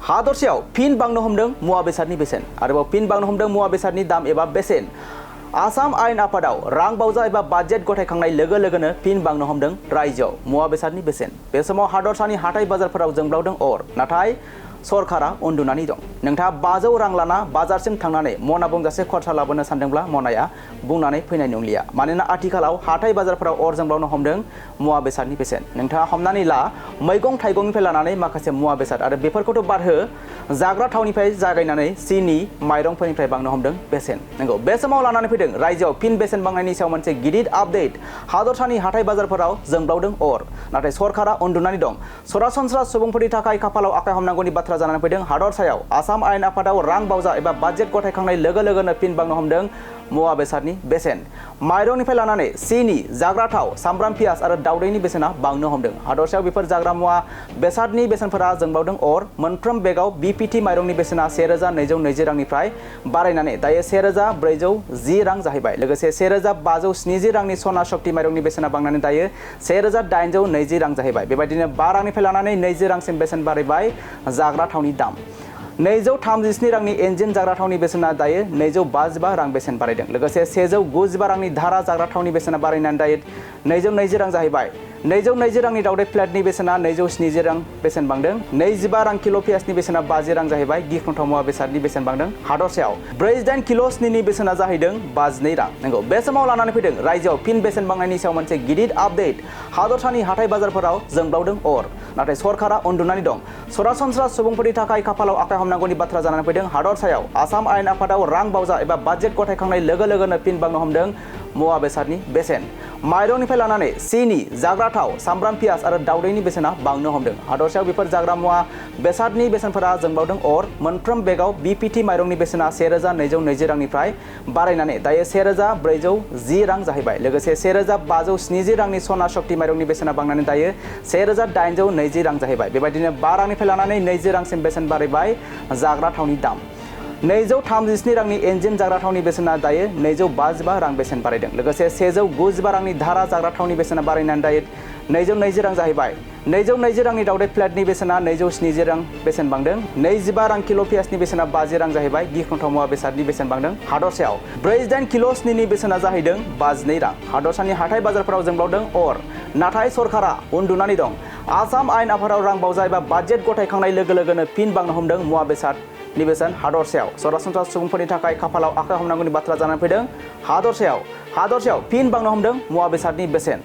हादरसेयाव fin बांनो हमदों मुवा बेसादनि बेसेन आरोबाव फिन बांनो हमदों मुवा बेसादनि दाम एबा बेसेन आसाम आयेन आफादाव रां बावजा एबा बाजेट गथायखांनाय लोगो लोगोनो फिन बांनो हमदों रायजोआव मुवा बेसादनि बेसेन बे समाव हादरसानि हाथाय बाजारफोराव जोंब्लावदों अर नाथाय सरकारा उन्दुनानै दं नोंथाङा 500 रां लाना बाजारसिम थांनानै मना बुंजासे खरसा लाबोनो सानदोंब्ला मनाया बुंनानै फैनाय नंलिया मानोना आथिखालाव हाथाय बाजारफोराव अर जोंब्लावनो हमदों मुवा बेसादनि बेसेन नोंथाङा हमनानै ला मैगं थाइगंनिफ्राय लानानै माखासे मुवा बेसाद आरो बेफोरखौथ' बारहो जाग्रा थावनिफ्राय जागायनानै सिनि माइरंफोरनिफ्राय बांनो हमदों बेसेन नंगौ बे समाव लानानै फैदों रायजोआव फिन बेसेन बांनायनि सायाव मोनसे गिदिर आपडेट हादरसानि हाथाय बाजारफोराव जोंब्लावदों अर नाथाय सरकारा उन्दुनानै दं सरासनस्रा सुबुंफोरनि थाखाय खाफालाव आखाइ हमनांगौनि बाथ्रा जानानै फैदों हादरसायाव आसाम आयेन आफादाव रां बावजा एबा बाजेट गथायखांनाय लोगो लोगोनो फिन बांनो हमदों मुवा बेसादनि बेसेन माइरंनिफ्राय लानानै सिनि जाग्रा थाव सामब्राम पियाज आरो दावदैनि बेसेना बांनो हमदों हादरसायाव बेफोर जाग्रा मुवा बेसादनि बेसेनफोरा जोंब्लावदों अर मोनफ्रोम बेगाव बीपीटी माइरंनि बेसेना 1220 रांनिफ्राय बारायनानै दायो 1410 रां जाहैबाय लोगोसे 1570 रांनि सना शक्ति माइरंनि बेसेना बांनानै दायो 1820 रां जाहैबाय बेबायदिनो 12 रांनिफ्राय लानानै 20 रांसिम बेसेन बारायबाय जाग्रा थावनि दाम 237 रांनि इन्जिन जाग्रा थावनि बेसेना दायो 255 रां बेसेन बारायदों लोगोसे 195 रांनि धारा जाग्रा थावनि बेसेना बारायनानै दायो 220 रां जाहैबाय 220 रांनि दावदै प्लेटनि बेसेना 270 रां बेसेन बांदों 25 रां किल' पियाजनि बेसेना 50 रां जाहैबाय गिख्रंथाव मुवा बेसादनि बेसेन बांदों हादरसायाव 48 किल' सिनिनि बेसेना जाहैदों 52 रां नंगौ बे समाव लानानै फैदों रायजोआव फिन बेसेन बांनायनि सायाव मोनसे गिदिर आपडेट हादरसानि हाथाय बाजारफोराव जोंब्लावदों अर नाथाय सरकारा उन्दुनानै दं सरासनस्रा सुबुंफोरनि थाखाय खाफालाव आखाइ हमनांगौनि बाथ्रा जानानै फैदों हादरसायाव आसाम आयेन आफादाव रां बावजा एबा बाजेट गथायखांनाय लोगो लोगोनो फिन बांनो हमदों मुवा बेसादनि बेसेन माइरंनिफ्राय लानानै सिनि जाग्रा थाव सामब्राम पियाज आरो दावदैनि बेसेना बांनो हमदों हादरसायाव बेफोर जाग्रा मुवा बेसादनि बेसेनफोरा जोंब्लावदों अर मोनफ्रोम बेगाव बीपीटी माइरंनि बेसेना 1220 रांनिफ्राय बारायनानै दायो 1410 रां जाहैबाय लोगोसे 1570 रांनि सना शक्ति माइरंनि बेसेना बांनानै दायो 1820 रां जाहैबाय बेबायदिनो 12 रांनिफ्राय लानानै 20 रांसिम बेसेन बारायबाय जाग्रा थावनि दाम 237 रांनि इन्जिन जाग्रा थावनि बेसेना दायो 255 रां बेसेन बारायदों लोगोसे 195 रांनि धारा जाग्रा थावनि बेसेना बारायनानै दायो 220 रां जाहैबाय 220 रांनि दावदै प्लेटनि बेसेना 270 रां बेसेन बांदों 25 रां किल' पियाजनि बेसेना 50 रां जाहैबाय गिख्रंथाव मुवा बेसादनि बेसेन बांदों हादरसायाव 48 किल' सिनिनि बेसेना जाहैदों 52 रां हादरसानि हाथाय बाजारफोराव जोंब्लावदों अर नाथाय सरकारा उन्दुनानै दं आसाम आयेन आफादाव रां बावजा एबा बाजेट गथायखांनाय लोगो लोगोनो फिन बांनो हमदों मुवा बेसादनि बेसेन हादरसायाव सरासनस्रा सुबुंफोरनि थाखाय खाफालाव आखाइ हमनांगौनि बाथ्रा जानानै फैदों हादरसायाव फिन बांनो हमदों मुवा बेसादनि बेसेन